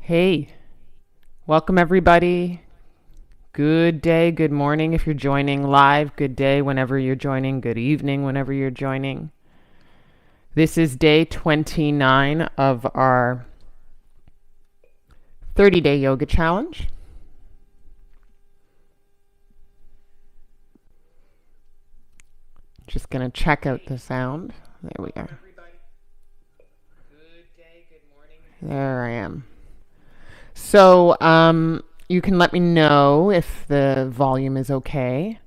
Hey, welcome everybody. Good day, good morning if you're joining live. Good day whenever you're joining. Good evening whenever you're joining. This is day 29 of our 30-day yoga challenge. Just going to check out the sound. There we are. There I am. So, you can let me know if the volume is okay.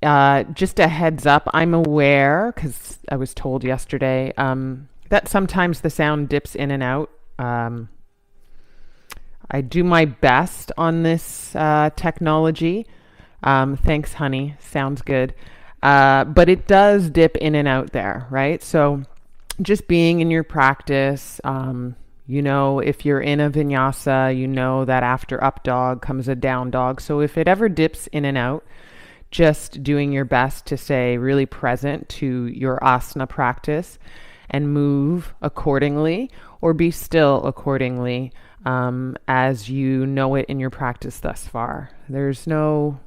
Just a heads up, I'm aware, because I was told yesterday, that sometimes the sound dips in and out. I do my best on this technology. Thanks, honey. Sounds good. But it does dip in and out there, right? So just being in your practice, if you're in a vinyasa, you know that after up dog comes a down dog. So if it ever dips in and out, just doing your best to stay really present to your asana practice and move accordingly or be still accordingly as you know it in your practice thus far. There's no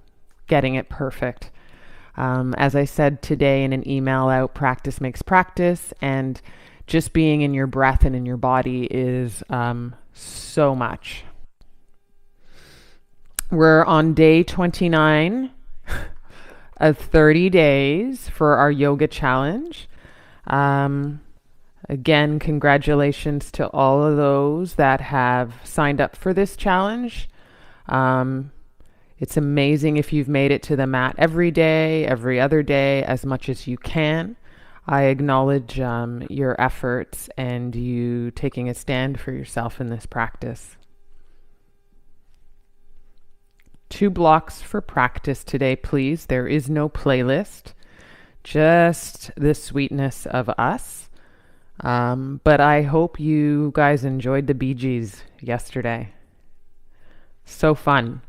getting it perfect. As I said today in an email out, practice makes practice, and just being in your breath and in your body is so much. We're on day 29 of 30 days for our yoga challenge. Again, congratulations to all of those that have signed up for this challenge. It's amazing if you've made it to the mat every day, every other day, as much as you can. I acknowledge your efforts and you taking a stand for yourself in this practice. 2 blocks for practice today, please. There is no playlist, just the sweetness of us. But I hope you guys enjoyed the Bee Gees yesterday. So fun.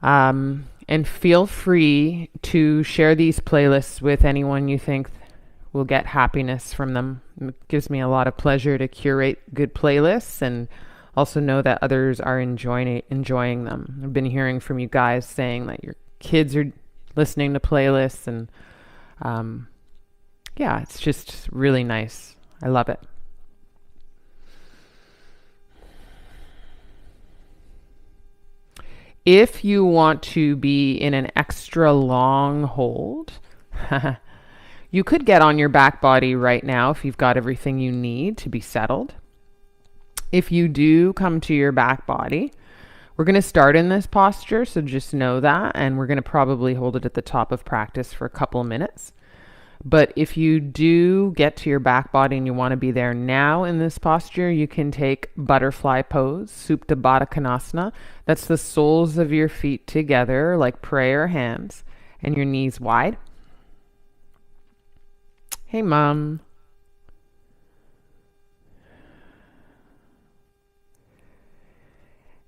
And feel free to share these playlists with anyone you think will get happiness from them. It gives me a lot of pleasure to curate good playlists and also know that others are enjoying them. I've been hearing from you guys saying that your kids are listening to playlists, and it's just really nice. I love it. If you want to be in an extra long hold, you could get on your back body right now if you've got everything you need to be settled. If you do come to your back body, we're going to start in this posture, so just know that, and we're going to probably hold it at the top of practice for a couple of minutes. But if you do get to your back body and you want to be there now in this posture, you can take butterfly pose, Supta Baddha Konasana. That's the soles of your feet together like prayer hands and your knees wide. Hey, Mom.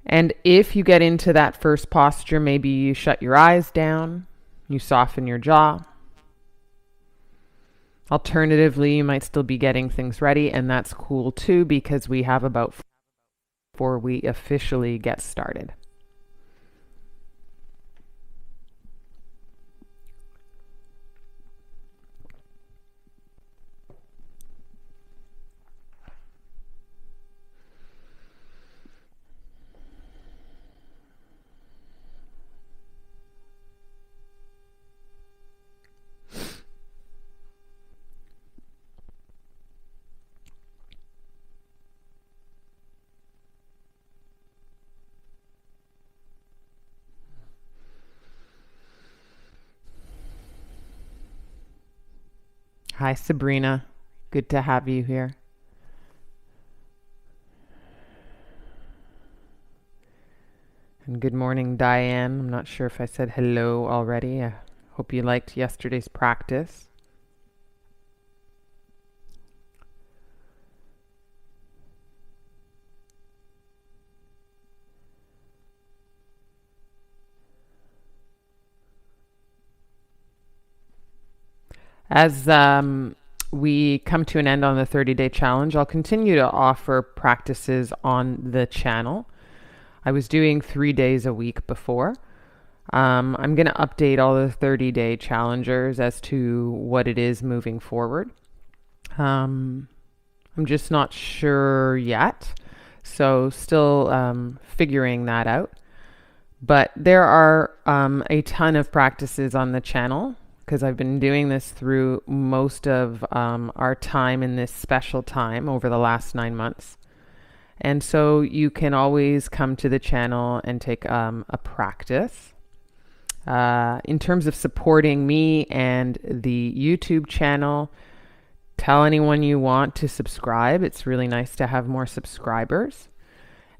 And if you get into that first posture, maybe you shut your eyes down, you soften your jaw. Alternatively, you might still be getting things ready, and that's cool too, because we have about before we officially get started. Hi, Sabrina. Good to have you here. And good morning, Diane. I'm not sure if I said hello already. I hope you liked yesterday's practice. As we come to an end on the 30-day challenge, I'll continue to offer practices on the channel. I was doing 3 days a week before. I'm going to update all the 30-day challengers as to what it is moving forward. I'm just not sure yet, so still figuring that out. But there are a ton of practices on the channel because I've been doing this through most of our time in this special time over the last 9 months. And so you can always come to the channel and take a practice. In terms of supporting me and the YouTube channel, tell anyone you want to subscribe. It's really nice to have more subscribers.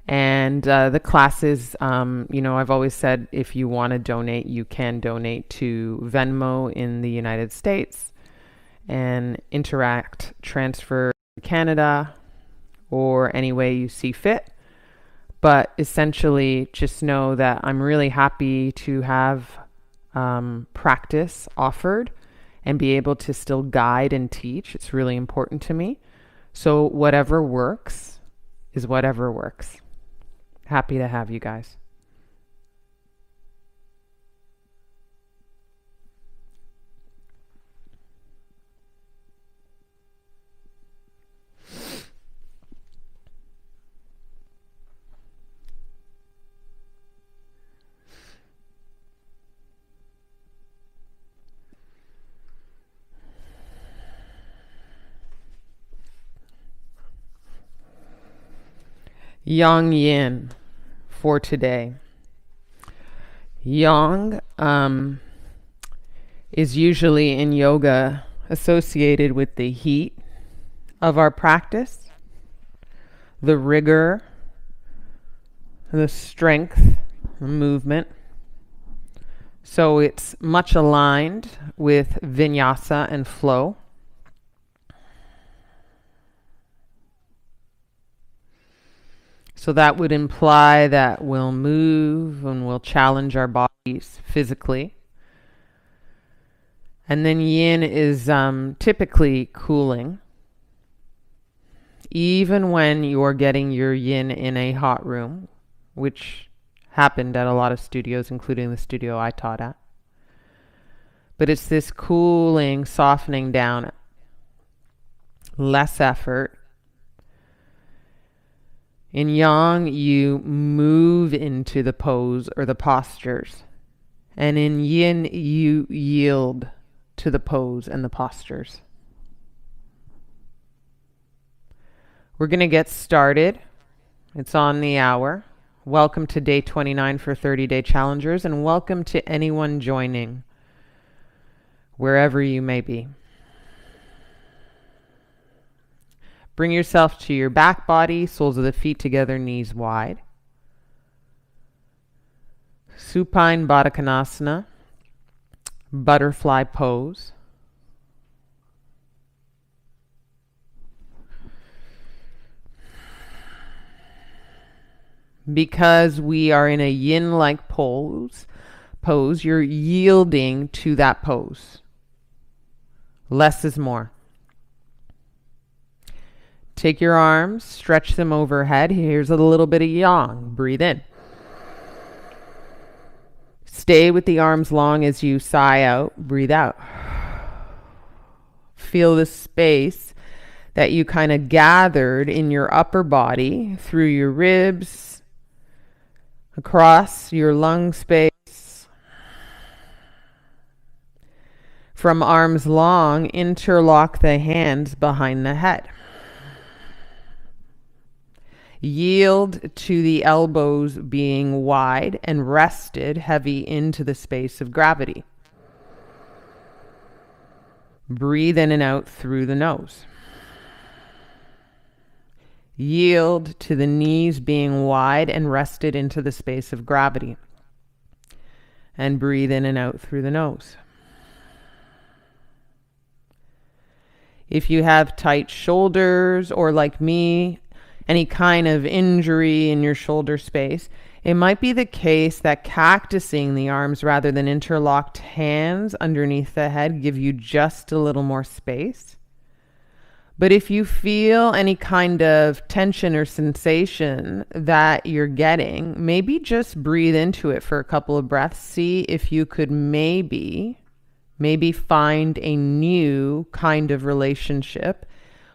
And the classes, I've always said if you want to donate, you can donate to Venmo in the United States and Interact Transfer Canada, or any way you see fit. But essentially, just know that I'm really happy to have practice offered and be able to still guide and teach. It's really important to me. So whatever works is whatever works. Happy to have you guys. Yang Yin for today. Yang is usually in yoga associated with the heat of our practice, the rigor, the strength, the movement. So it's much aligned with vinyasa and flow. So that would imply that we'll move and we'll challenge our bodies physically. And then yin is typically cooling. Even when you're getting your yin in a hot room, which happened at a lot of studios, including the studio I taught at. But it's this cooling, softening down, less effort. In yang, you move into the pose or the postures. And in yin, you yield to the pose and the postures. We're going to get started. It's on the hour. Welcome to day 29 for 30-day challengers, and welcome to anyone joining, wherever you may be. Bring yourself to your back body, soles of the feet together, knees wide. Supine Baddha Konasana, butterfly pose. Because we are in a yin-like pose, you're yielding to that pose. Less is more. Take your arms, stretch them overhead. Here's a little bit of yang. Breathe in. Stay with the arms long as you sigh out. Breathe out. Feel the space that you kind of gathered in your upper body through your ribs, across your lung space. From arms long, interlock the hands behind the head. Yield to the elbows being wide and rested heavy into the space of gravity. Breathe in and out through the nose. Yield to the knees being wide and rested into the space of gravity. And breathe in and out through the nose. If you have tight shoulders, or like me, any kind of injury in your shoulder space, it might be the case that cactusing the arms rather than interlocked hands underneath the head give you just a little more space. But if you feel any kind of tension or sensation that you're getting, maybe just breathe into it for a couple of breaths. See if you could maybe find a new kind of relationship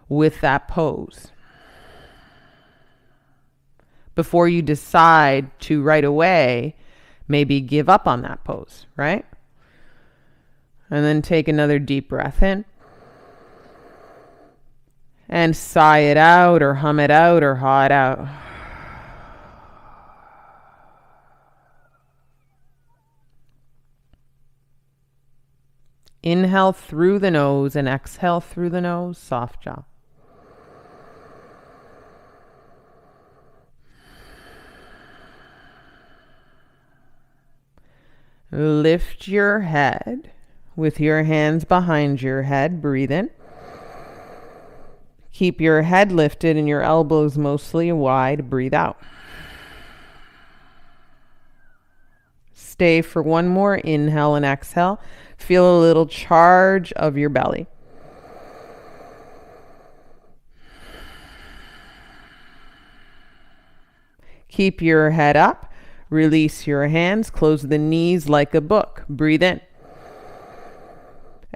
with that pose before you decide to right away maybe give up on that pose, right? And then take another deep breath in. And sigh it out or hum it out or haw it out. Inhale through the nose and exhale through the nose, soft jaw. Lift your head with your hands behind your head. Breathe in. Keep your head lifted and your elbows mostly wide. Breathe out. Stay for one more inhale and exhale. Feel a little charge of your belly. Keep your head up. Release your hands. Close the knees like a book. Breathe in.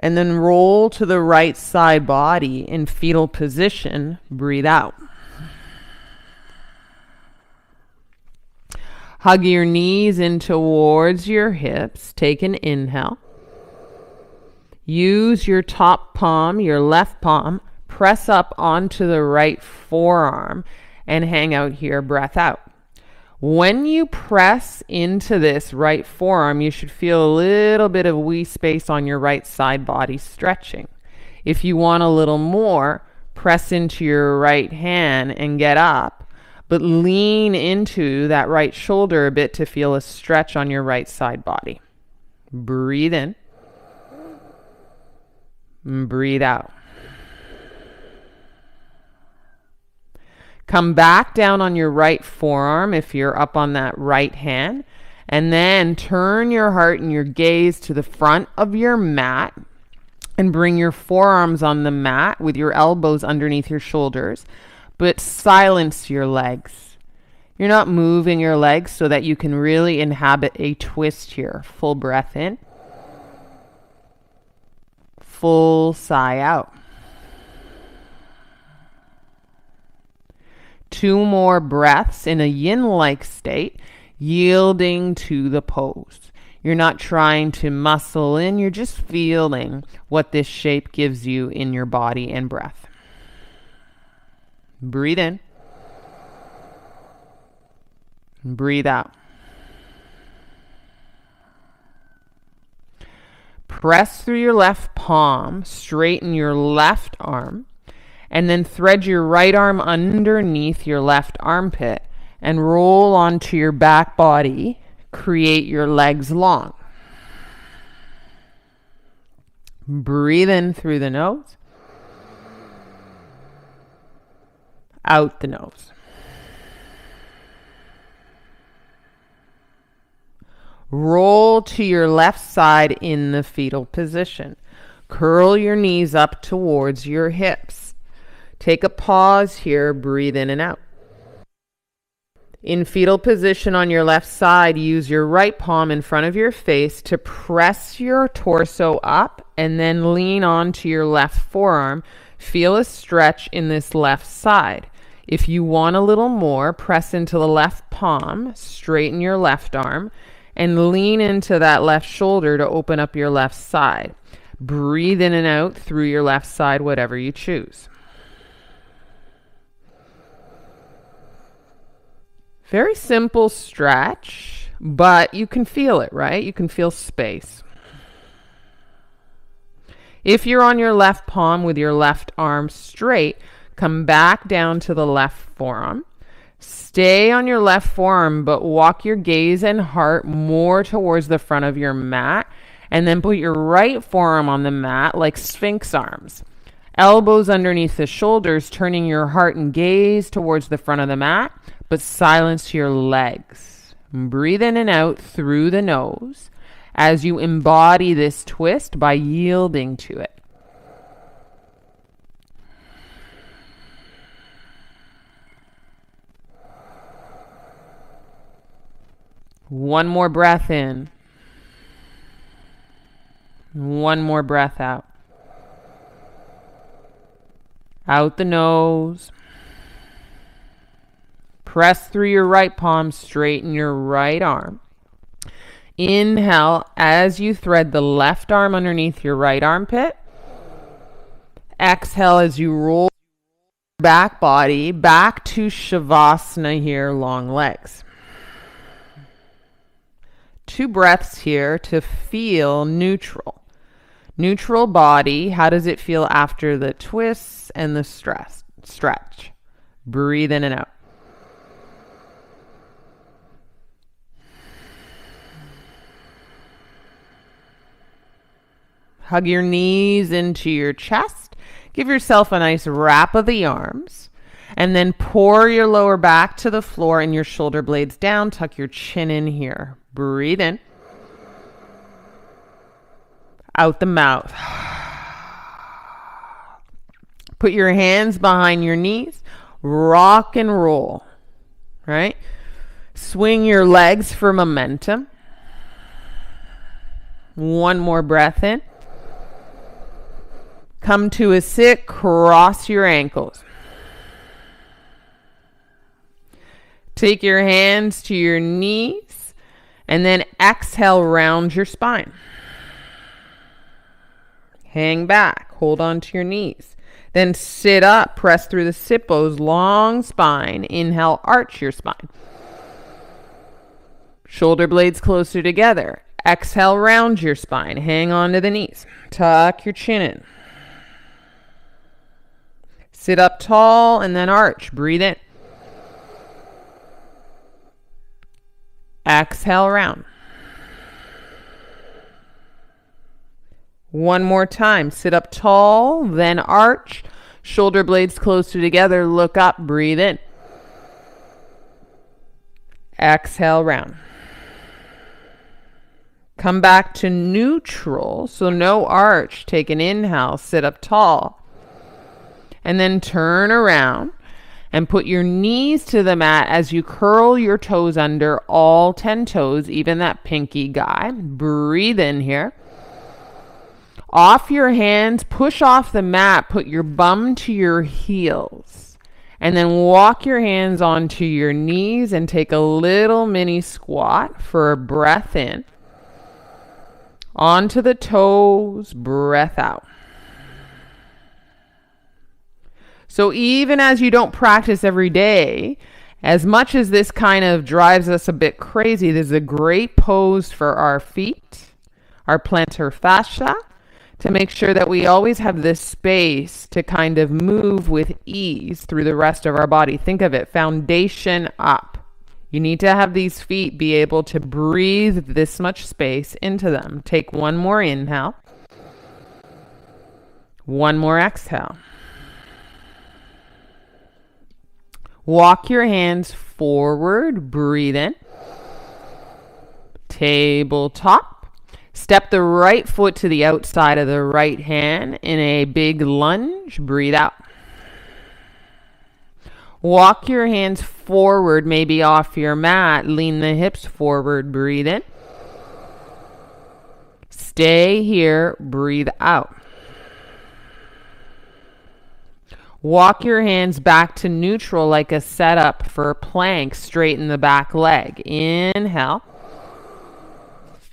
And then roll to the right side body in fetal position. Breathe out. Hug your knees in towards your hips. Take an inhale. Use your top palm, your left palm, press up onto the right forearm and hang out here. Breath out. When you press into this right forearm, you should feel a little bit of wee space on your right side body stretching. If you want a little more, press into your right hand and get up, but lean into that right shoulder a bit to feel a stretch on your right side body. Breathe in. Breathe out. Come back down on your right forearm if you're up on that right hand, and then turn your heart and your gaze to the front of your mat and bring your forearms on the mat with your elbows underneath your shoulders, but silence your legs. You're not moving your legs so that you can really inhabit a twist here. Full breath in. Full sigh out. 2 more breaths in a yin-like state, yielding to the pose. You're not trying to muscle in, you're just feeling what this shape gives you in your body and breath. Breathe in. Breathe out. Press through your left palm, straighten your left arm, and then thread your right arm underneath your left armpit and roll onto your back body. Create your legs long. Breathe in through the nose. Out the nose. Roll to your left side in the fetal position. Curl your knees up towards your hips. Take a pause here, breathe in and out. In fetal position on your left side, use your right palm in front of your face to press your torso up and then lean onto your left forearm. Feel a stretch in this left side. If you want a little more, press into the left palm, straighten your left arm, and lean into that left shoulder to open up your left side. Breathe in and out through your left side, whatever you choose. Very simple stretch, but you can feel it, right? You can feel space. If you're on your left palm with your left arm straight, come back down to the left forearm. Stay on your left forearm, but walk your gaze and heart more towards the front of your mat, and then put your right forearm on the mat like Sphinx arms. Elbows underneath the shoulders, turning your heart and gaze towards the front of the mat, but silence your legs. Breathe in and out through the nose as you embody this twist by yielding to it. One more breath in. One more breath out. Out the nose. Press through your right palm, straighten your right arm. Inhale as you thread the left arm underneath your right armpit. Exhale as you roll your back body back to Shavasana here, long legs. 2 breaths here to feel neutral. Neutral body, how does it feel after the twists and the stretch? Breathe in and out. Hug your knees into your chest. Give yourself a nice wrap of the arms. And then pour your lower back to the floor and your shoulder blades down. Tuck your chin in here. Breathe in. Out the mouth. Put your hands behind your knees. Rock and roll. Right? Swing your legs for momentum. One more breath in. Come to a sit, cross your ankles. Take your hands to your knees and then exhale, round your spine. Hang back, hold on to your knees. Then sit up, press through the sit bones, long spine. Inhale, arch your spine. Shoulder blades closer together. Exhale, round your spine. Hang on to the knees. Tuck your chin in. Sit up tall and then arch. Breathe in. Exhale, round. One more time. Sit up tall, then arch. Shoulder blades closer together. Look up. Breathe in. Exhale, round. Come back to neutral, so no arch. Take an inhale. Sit up tall. And then turn around and put your knees to the mat as you curl your toes under, all 10 toes, even that pinky guy. Breathe in here. Off your hands, push off the mat, put your bum to your heels. And then walk your hands onto your knees and take a little mini squat for a breath in. Onto the toes, breath out. So even as you don't practice every day, as much as this kind of drives us a bit crazy, this is a great pose for our feet, our plantar fascia, to make sure that we always have this space to kind of move with ease through the rest of our body. Think of it, foundation up. You need to have these feet be able to breathe this much space into them. Take one more inhale. One more exhale. Walk your hands forward, breathe in. Tabletop. Step the right foot to the outside of the right hand in a big lunge, breathe out. Walk your hands forward, maybe off your mat, lean the hips forward, breathe in. Stay here, breathe out. Walk your hands back to neutral like a setup for a plank. Straighten the back leg. Inhale.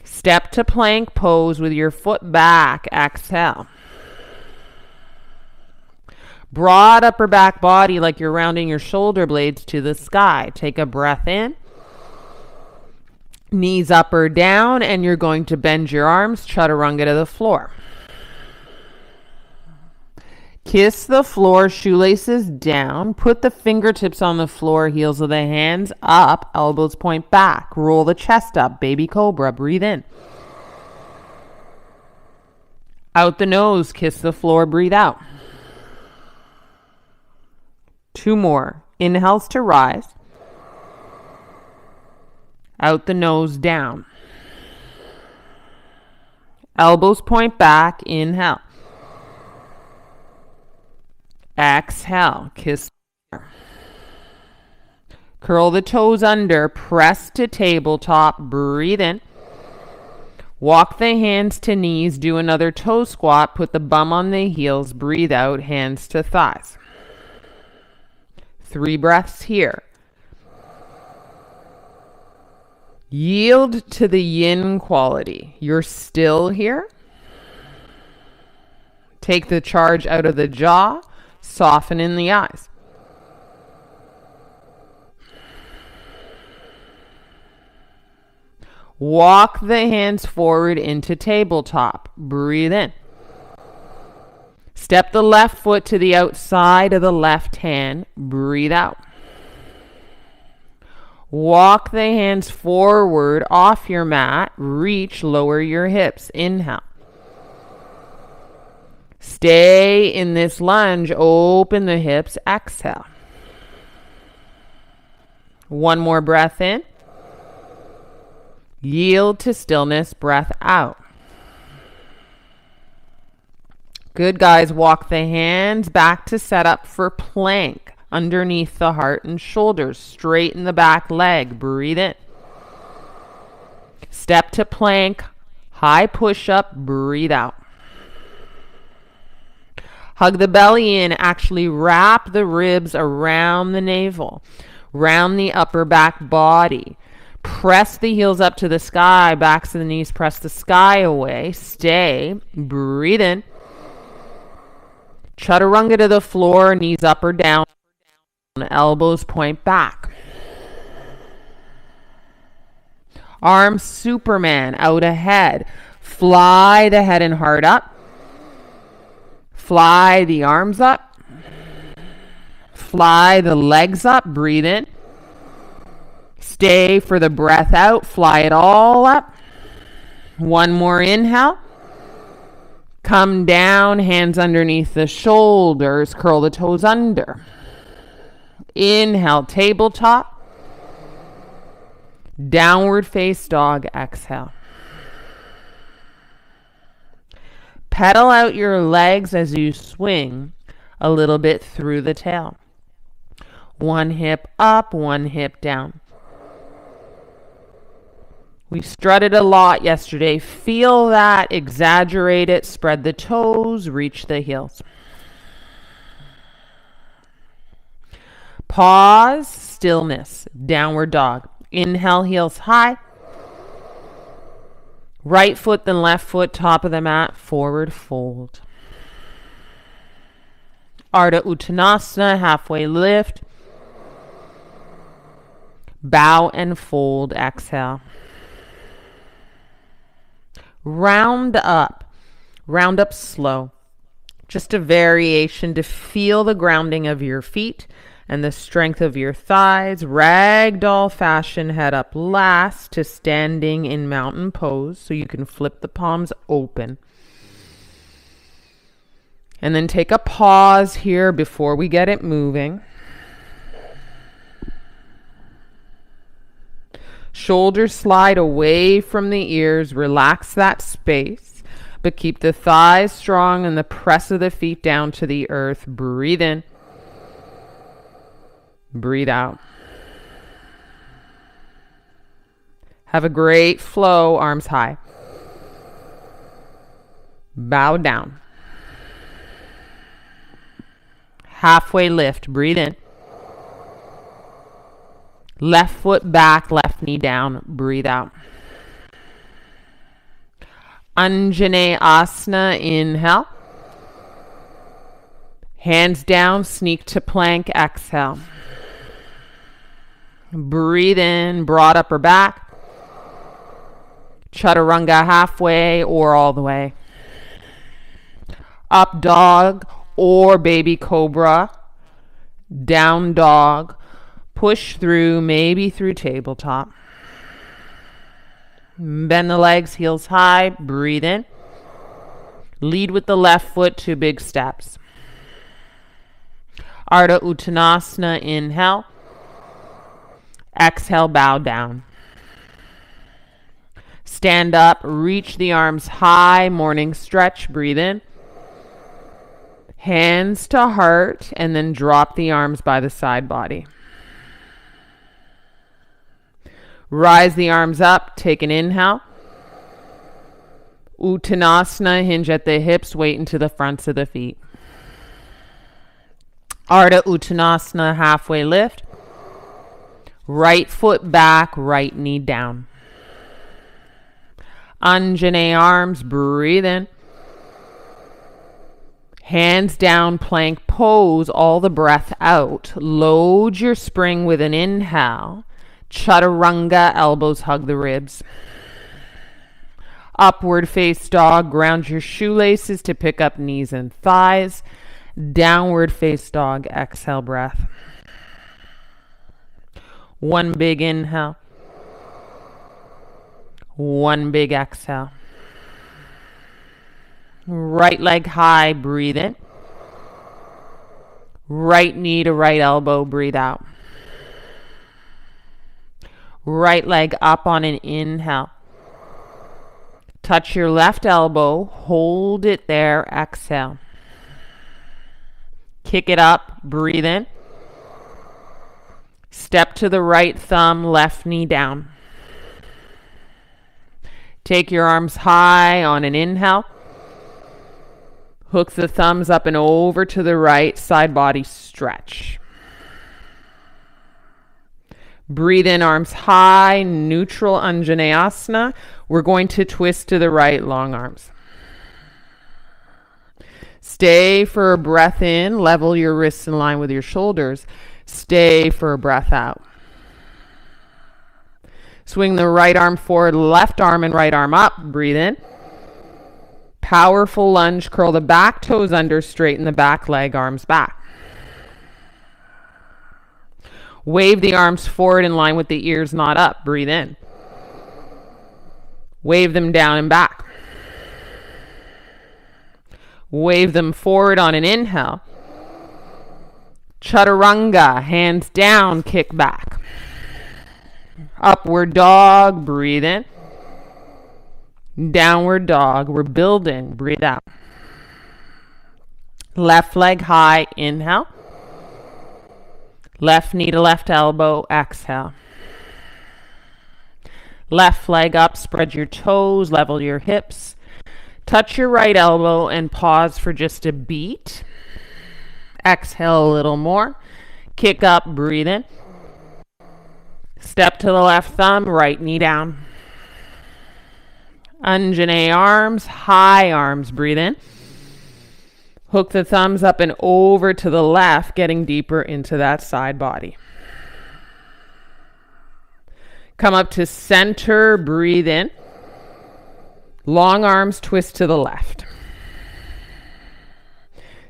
Step to plank pose with your foot back. Exhale. Broad upper back body like you're rounding your shoulder blades to the sky. Take a breath in. Knees up or down, and you're going to bend your arms, chaturanga to the floor. Kiss the floor, shoelaces down. Put the fingertips on the floor, heels of the hands up, elbows point back. Roll the chest up, baby cobra. Breathe in. Out the nose, kiss the floor, breathe out. 2 more. Inhales to rise. Out the nose, down. Elbows point back, inhale. Exhale, kiss. Curl the toes under, press to tabletop, breathe in. Walk the hands to knees, do another toe squat, put the bum on the heels, breathe out, hands to thighs. 3 breaths here. Yield to the yin quality. You're still here. Take the charge out of the jaw, soften in the eyes. Walk the hands forward into tabletop. Breathe in. Step the left foot to the outside of the left hand. Breathe out. Walk the hands forward off your mat. Reach, lower your hips. Inhale. Stay in this lunge. Open the hips. Exhale. 1 more breath in. Yield to stillness, breath out. Good, guys. Walk the hands back to set up for plank. Underneath the heart and shoulders. Straighten the back leg. Breathe in. Step to plank. High push-up. Breathe out. Hug the belly in. Actually wrap the ribs around the navel. Round the upper back body. Press the heels up to the sky, backs of the knees, press the sky away. Stay, breathe in. Chaturanga to the floor, knees up or down, elbows point back. Arms Superman out ahead. Fly the head and heart up. Fly the arms up. Fly the legs up, breathe in. Stay for the breath out. Fly it all up. 1 more inhale. Come down, hands underneath the shoulders. Curl the toes under. Inhale, tabletop. Downward face dog. Exhale. Pedal out your legs as you swing a little bit through the tail. 1 hip up, 1 hip down. We strutted a lot yesterday. Feel that, exaggerate it, spread the toes, reach the heels. Pause, stillness, downward dog. Inhale, heels high. Right foot, then left foot, top of the mat, forward fold. Ardha Uttanasana, halfway lift. Bow and fold, exhale. Round up slow. Just a variation to feel the grounding of your feet and the strength of your thighs. Ragdoll fashion, head up last to standing in mountain pose, so you can flip the palms open. And then take a pause here before we get it moving. Shoulders slide away from the ears. Relax that space, but keep the thighs strong and the press of the feet down to the earth. Breathe in. Breathe out. Have a great flow. Arms high. Bow down. Halfway lift. Breathe in. Left foot back, left knee down. Breathe out. Anjaneyasana, inhale. Hands down, sneak to plank, exhale. Breathe in, broad upper back. Chaturanga halfway or all the way. Up dog or baby cobra. Down dog. Push through, maybe through tabletop. Bend the legs, heels high. Breathe in. Lead with the left foot, 2 big steps. Ardha Uttanasana, inhale. Exhale, bow down. Stand up, reach the arms high, morning stretch. Breathe in. Hands to heart, and then drop the arms by the side body. Rise the arms up. Take an inhale. Uttanasana, hinge at the hips, weight into the fronts of the feet. Ardha Uttanasana, halfway lift. Right foot back, right knee down. Anjaneya arms, breathe in. Hands down, plank pose, all the breath out. Load your spring with an inhale. Chaturanga, elbows hug the ribs. Upward face dog, ground your shoelaces to pick up knees and thighs. Downward face dog, exhale breath. One big inhale. One big exhale. Right leg high, breathe in. Right knee to right elbow, breathe out. Right leg up on an inhale. Touch your left elbow, hold it there, exhale. Kick it up, breathe in. Step to the right thumb, left knee down. Take your arms high on an inhale. Hook the thumbs up and over to the right, side body stretch. Breathe in, arms high, neutral Anjaneyasana. We're going to twist to the right, long arms. Stay for a breath in, level your wrists in line with your shoulders. Stay for a breath out. Swing the right arm forward, left arm and right arm up. Breathe in. Powerful lunge, curl the back toes under, straighten the back leg, arms back. Wave the arms forward in line with the ears, not up. Breathe in. Wave them down and back. Wave them forward on an inhale. Chaturanga, hands down, kick back. Upward dog, breathe in. Downward dog, we're building, breathe out. Left leg high, inhale. Left knee to left elbow, exhale. Left leg up, spread your toes, level your hips. Touch your right elbow and pause for just a beat. Exhale a little more. Kick up, breathe in. Step to the left thumb, right knee down. Anjaneya arms, high arms, breathe in. Hook the thumbs up and over to the left, getting deeper into that side body. Come up to center, breathe in. Long arms, twist to the left.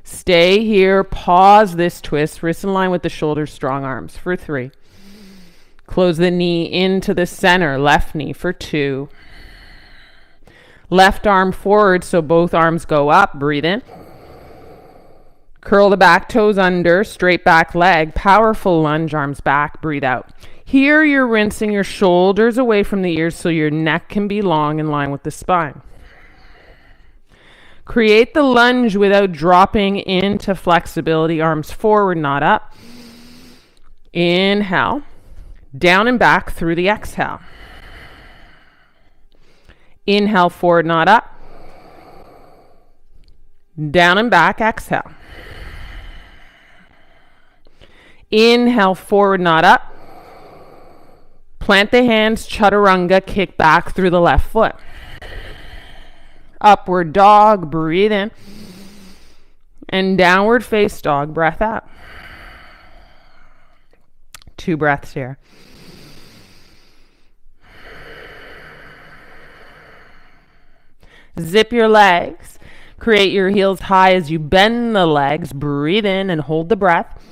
Stay here, pause this twist, wrists in line with the shoulders, strong arms for 3. Close the knee into the center, left knee for 2. Left arm forward so both arms go up, breathe in. Curl the back toes under, straight back leg, powerful lunge, arms back, breathe out. Here you're rinsing your shoulders away from the ears so your neck can be long in line with the spine. Create the lunge without dropping into flexibility, arms forward, not up. Inhale, down and back through the exhale. Inhale, forward, not up. Down and back, exhale. Inhale, forward, not up. Plant the hands, chaturanga, kick back through the left foot. Upward dog, breathe in. And downward face dog, breath out. 2 breaths here. Zip your legs. Create your heels high as you bend the legs. Breathe in and hold the breath.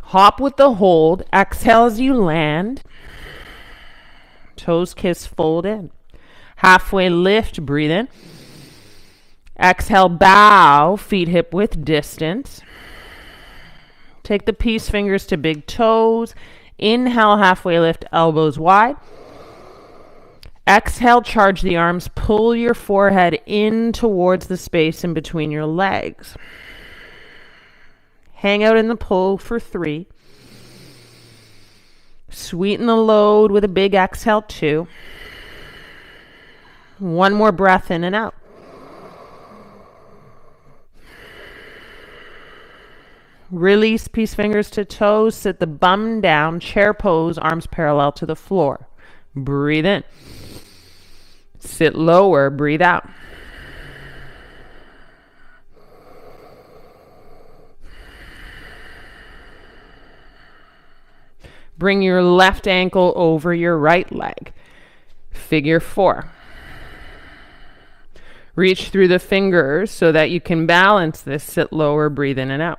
Hop with the hold. Exhale as you land. Toes kiss, fold in. Halfway lift, breathe in. Exhale, bow, feet hip width distance. Take the peace fingers to big toes. Inhale, halfway lift, elbows wide. Exhale, charge the arms. Pull your forehead in towards the space in between your legs. Hang out in the pull for 3. Sweeten the load with a big exhale, 2. One more breath in and out. Release, peace fingers to toes, sit the bum down, chair pose, arms parallel to the floor. Breathe in. Sit lower, breathe out. Bring your left ankle over your right leg. Figure 4. Reach through the fingers so that you can balance this. Sit lower, breathe in and out.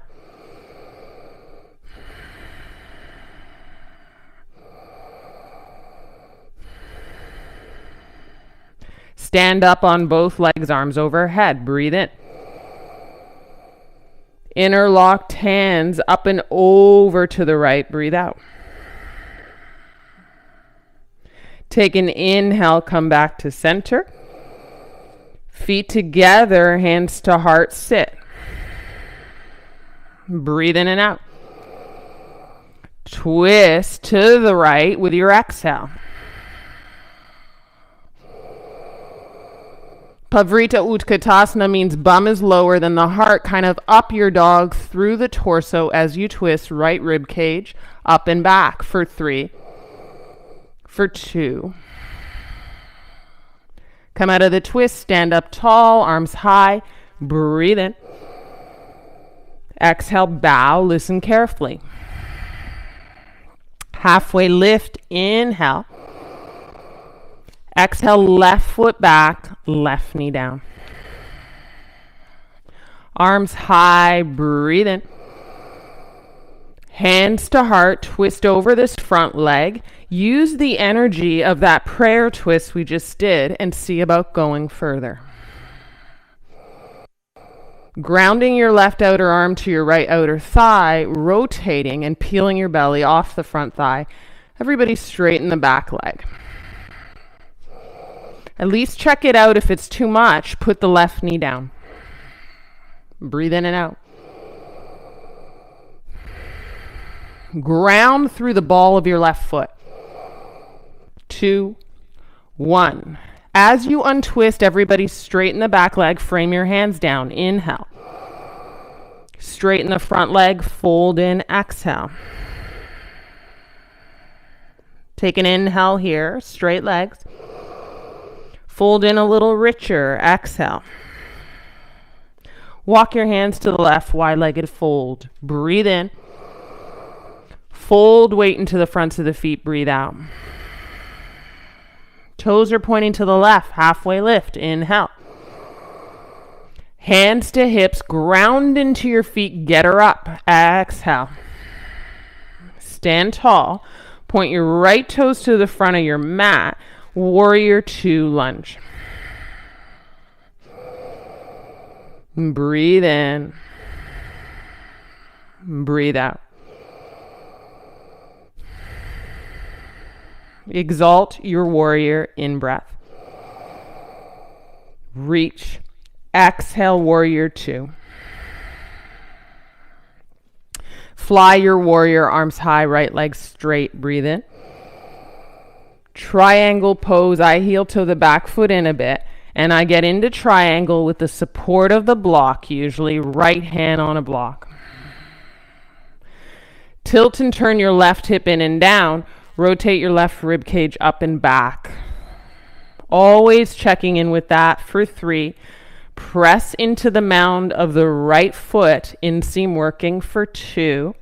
Stand up on both legs, arms overhead. Breathe in. Interlocked hands up and over to the right. Breathe out. Take an inhale, come back to center. Feet together, hands to heart, sit. Breathe in and out. Twist to the right with your exhale. Pavrita Utkatasana means bum is lower than the heart, kind of up your dog through the torso as you twist right rib cage, up and back for 3, for 2. Come out of the twist, stand up tall, arms high, breathe in. Exhale, bow, listen carefully. Halfway lift, inhale. Exhale, left foot back, left knee down. Arms high, breathe in. Hands to heart, twist over this front leg. Use the energy of that prayer twist we just did and see about going further. Grounding your left outer arm to your right outer thigh, rotating and peeling your belly off the front thigh. Everybody straighten the back leg. At least check it out. If it's too much, put the left knee down. Breathe in and out. Ground through the ball of your left foot. 2, 1. As you untwist, everybody straighten the back leg, frame your hands down. Inhale. Straighten the front leg, fold in, exhale. Take an inhale here, straight legs. Fold in a little richer, exhale. Walk your hands to the left, wide-legged fold. Breathe in. Fold weight into the fronts of the feet, breathe out. Toes are pointing to the left, halfway lift, inhale. Hands to hips, ground into your feet, get her up, exhale. Stand tall, point your right toes to the front of your mat, warrior 2 lunge. Breathe in, breathe out. Exalt your warrior in breath. Reach. Exhale, warrior 2. Fly your warrior, arms high, right leg straight. Breathe in. Triangle pose. I heel toe the back foot in a bit, and I get into triangle with the support of the block, usually right hand on a block. Tilt and turn your left hip in and down. Rotate your left rib cage up and back. Always checking in with that for 3. Press into the mound of the right foot, inseam working for 2.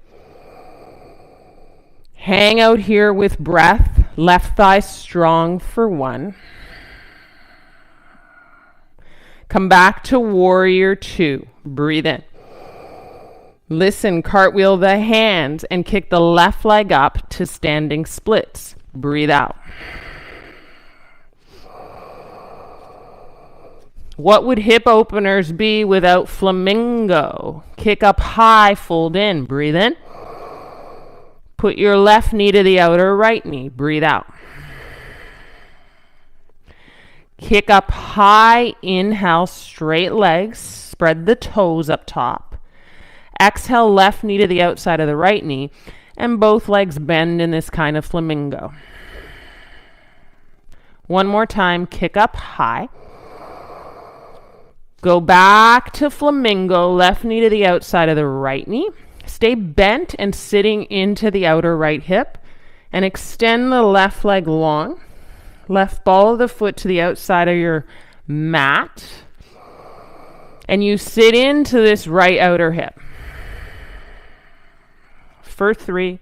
Hang out here with breath, left thigh strong for 1. Come back to warrior 2. Breathe in. Listen, cartwheel the hands and kick the left leg up to standing splits. Breathe out. What would hip openers be without flamingo? Kick up high, fold in. Breathe in. Put your left knee to the outer right knee. Breathe out. Kick up high, inhale, straight legs. Spread the toes up top. Exhale, left knee to the outside of the right knee. And both legs bend in this kind of flamingo. One more time, kick up high. Go back to flamingo, left knee to the outside of the right knee. Stay bent and sitting into the outer right hip. And extend the left leg long. Left ball of the foot to the outside of your mat. And you sit into this right outer hip. For 3,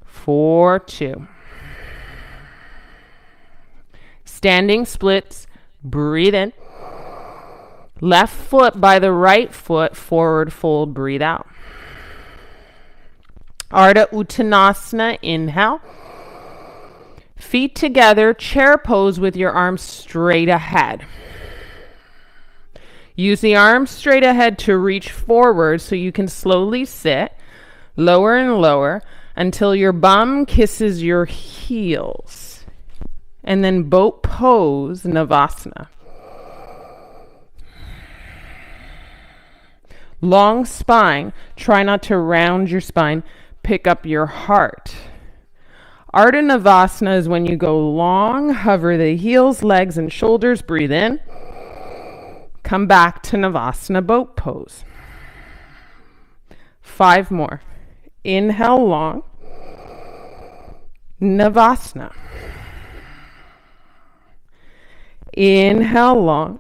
4, 2. Standing splits. Breathe in. Left foot by the right foot, forward fold, breathe out. Ardha Uttanasana, inhale. Feet together, chair pose with your arms straight ahead. Use the arms straight ahead to reach forward so you can slowly sit, lower and lower, until your bum kisses your heels. And then boat pose, Navasana. Long spine, try not to round your spine, pick up your heart. Ardha Navasana is when you go long, hover the heels, legs, and shoulders, breathe in. Come back to Navasana boat pose. 5 more. Inhale long. Navasana. Inhale long.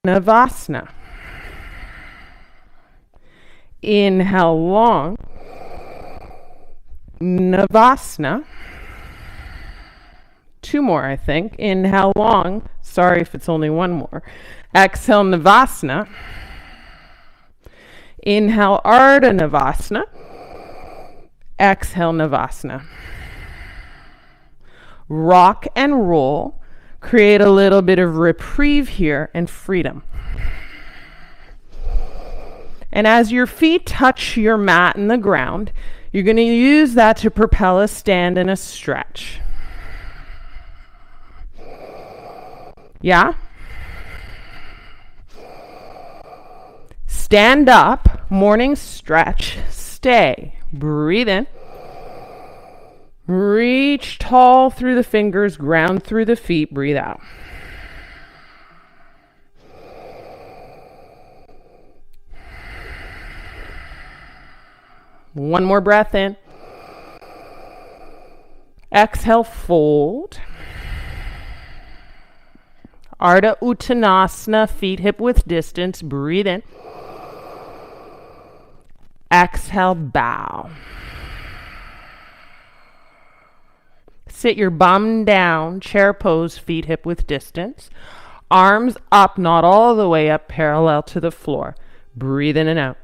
Navasana. Inhale long. Navasana. 2 more, I think. Inhale long. Sorry if it's only 1 more. Exhale, Navasana. Inhale, Ardha Navasana. Exhale, Navasana. Rock and roll. Create a little bit of reprieve here and freedom. And as your feet touch your mat and the ground, you're going to use that to propel a stand and a stretch. Yeah? Stand up, morning stretch, stay, breathe in. Reach tall through the fingers, ground through the feet, breathe out. One more breath in. Exhale, fold. Ardha Uttanasana, feet hip width distance, breathe in. Exhale, bow. Sit your bum down, chair pose, feet hip width distance. Arms up, not all the way up, parallel to the floor. Breathe in and out.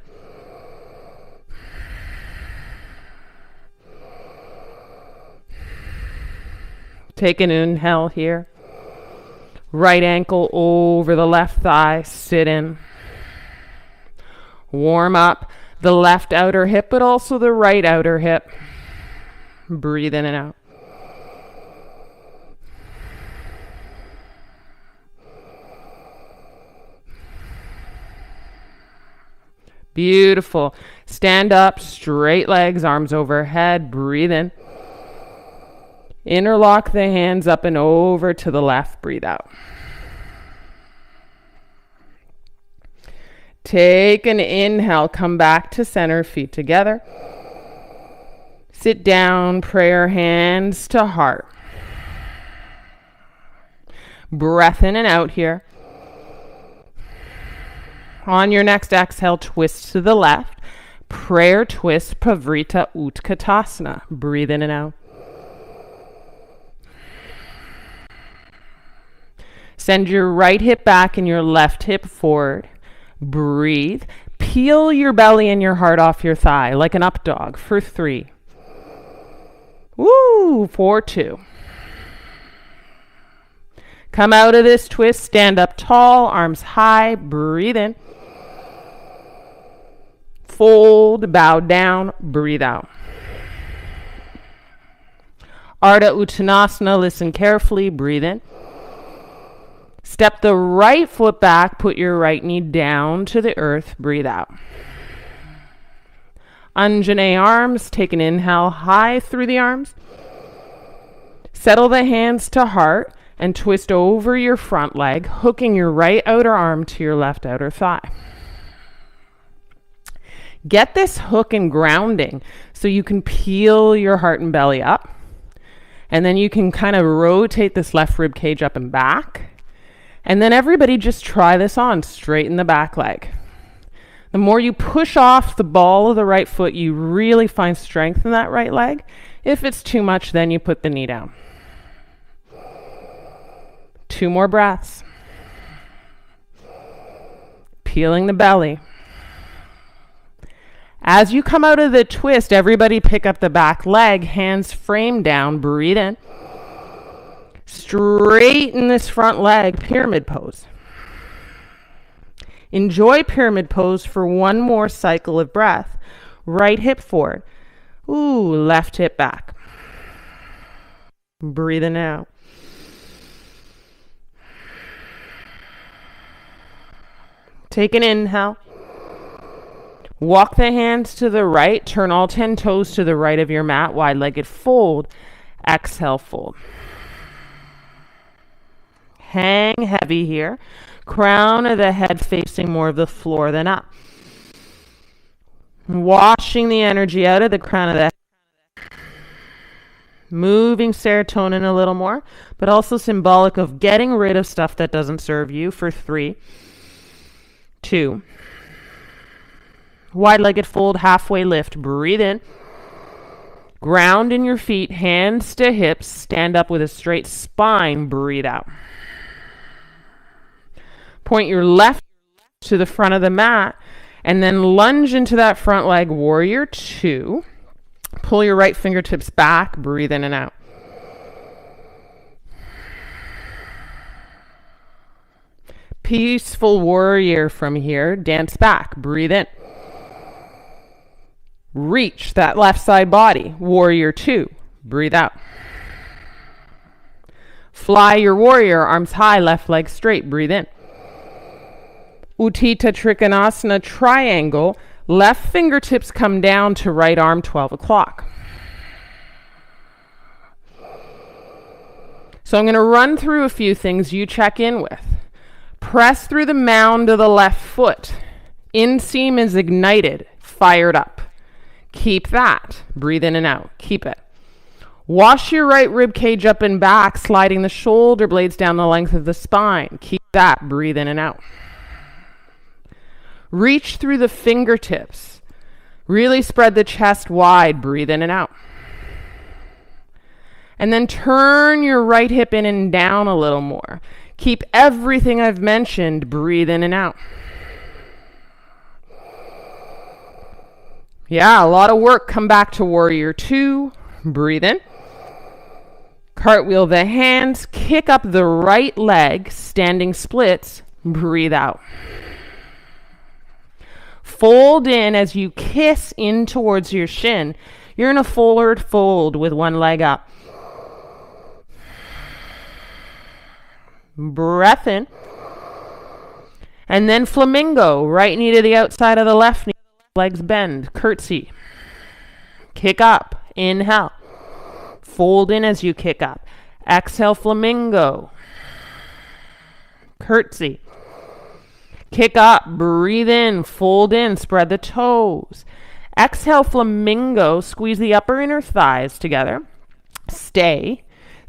Take an inhale here. Right ankle over the left thigh, sit in. Warm up the left outer hip, but also the right outer hip. Breathe in and out. Beautiful. Stand up, straight legs, arms overhead, breathe in. Interlock the hands up and over to the left, breathe out. Take an inhale, come back to center, feet together. Sit down, prayer hands to heart. Breath in and out here. On your next exhale, twist to the left. Prayer twist, Pavrita Utkatasana. Breathe in and out. Send your right hip back and your left hip forward. Breathe. Peel your belly and your heart off your thigh like an up dog for 3. Woo! 4, 2. Come out of this twist, stand up tall, arms high, breathe in. Fold, bow down, breathe out. Ardha Uttanasana, listen carefully, breathe in. Step the right foot back, put your right knee down to the earth, breathe out. Ujjayi arms, take an inhale high through the arms. Settle the hands to heart and twist over your front leg, hooking your right outer arm to your left outer thigh. Get this hook and grounding so you can peel your heart and belly up. And then you can kind of rotate this left rib cage up and back. And then everybody just try this on, straighten the back leg. The more you push off the ball of the right foot, you really find strength in that right leg. If it's too much, then you put the knee down. 2 more breaths. Peeling the belly. As you come out of the twist, everybody pick up the back leg, hands frame down, breathe in. Straighten this front leg, pyramid pose. Enjoy pyramid pose for 1 more cycle of breath. Right hip forward. Ooh, left hip back. Breathe in out. Take an inhale. Walk the hands to the right. Turn all 10 toes to the right of your mat. Wide-legged fold. Exhale, fold. Hang heavy here. Crown of the head facing more of the floor than up. Washing the energy out of the crown of the head. Moving serotonin a little more, but also symbolic of getting rid of stuff that doesn't serve you for 3, 2. Wide-legged fold, halfway lift. Breathe in. Ground in your feet, hands to hips. Stand up with a straight spine. Breathe out. Point your left to the front of the mat and then lunge into that front leg, warrior 2. Pull your right fingertips back, breathe in and out. Peaceful warrior from here, dance back, breathe in. Reach that left side body, warrior 2, breathe out. Fly your warrior, arms high, left leg straight, breathe in. Utthita Trikonasana triangle, left fingertips come down to right arm 12 o'clock. So I'm going to run through a few things you check in with. Press through the mound of the left foot. Inseam is ignited, fired up. Keep that. Breathe in and out. Keep it. Wash your right rib cage up and back, sliding the shoulder blades down the length of the spine. Keep that. Breathe in and out. Reach through the fingertips. Really spread the chest wide. Breathe in and out. And then turn your right hip in and down a little more. Keep everything I've mentioned. Breathe in and out. Yeah, a lot of work. Come back to warrior 2. Breathe in. Cartwheel the hands. Kick up the right leg. Standing splits. Breathe out. Fold in as you kiss in towards your shin. You're in a forward fold with one leg up. Breath in. And then flamingo. Right knee to the outside of the left knee. Legs bend. Curtsy. Kick up. Inhale. Fold in as you kick up. Exhale, flamingo. Curtsy. Kick up, breathe in, fold in, spread the toes. Exhale, flamingo, squeeze the upper inner thighs together. Stay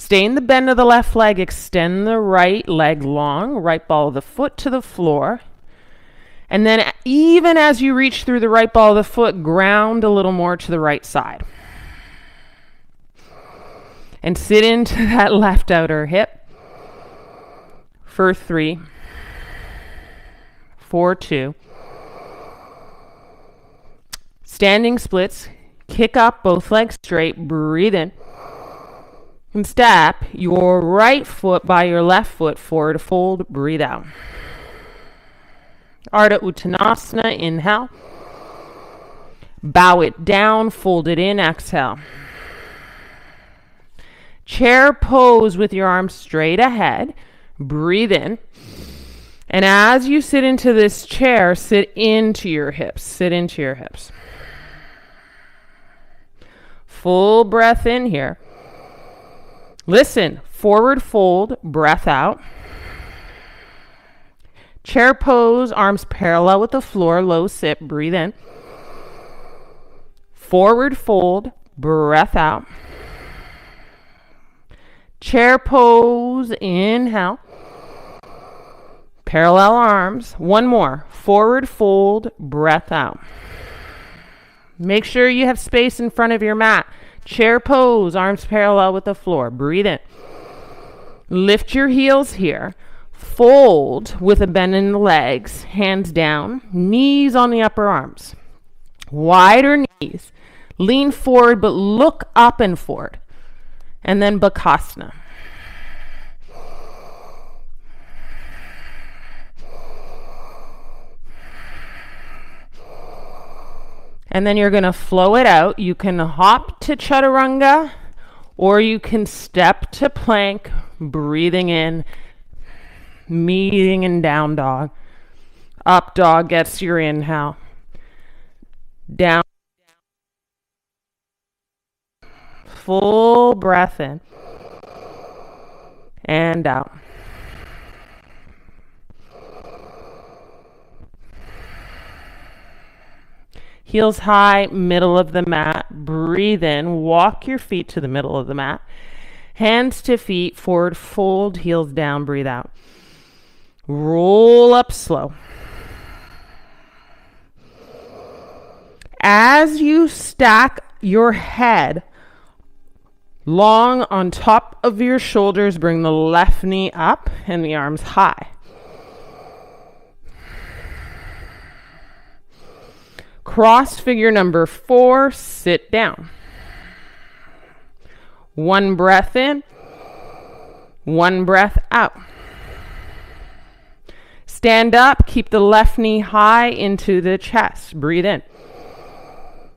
in the bend of the left leg, extend the right leg long, right ball of the foot to the floor. And then even as you reach through the right ball of the foot, ground a little more to the right side. And sit into that left outer hip for 3, 4, 2. Standing splits. Kick up, both legs straight. Breathe in. And step your right foot by your left foot, forward fold. Breathe out. Ardha Uttanasana. Inhale. Bow it down, fold it in. Exhale. Chair pose with your arms straight ahead. Breathe in. And as you sit into this chair, sit into your hips. Sit into your hips. Full breath in here. Listen, forward fold, breath out. Chair pose, arms parallel with the floor, low sit, breathe in. Forward fold, breath out. Chair pose, inhale. Parallel arms. One more. Forward fold, breath out. Make sure you have space in front of your mat. Chair pose, arms parallel with the floor. Breathe in. Lift your heels here. Fold with a bend in the legs. Hands down. Knees on the upper arms. Wider knees. Lean forward, but look up and forward. And then Bakasana. And then you're going to flow it out. You can hop to chaturanga, or you can step to plank, breathing in, meeting in down dog. Up dog gets your inhale. Down. Full breath in. And out. Heels high, middle of the mat. Breathe in. Walk your feet to the middle of the mat. Hands to feet, forward fold, heels down, breathe out. Roll up slow. As you stack your head long on top of your shoulders, bring the left knee up and the arms high. Cross figure number 4, sit down. One breath in, one breath out. Stand up, keep the left knee high into the chest. Breathe in.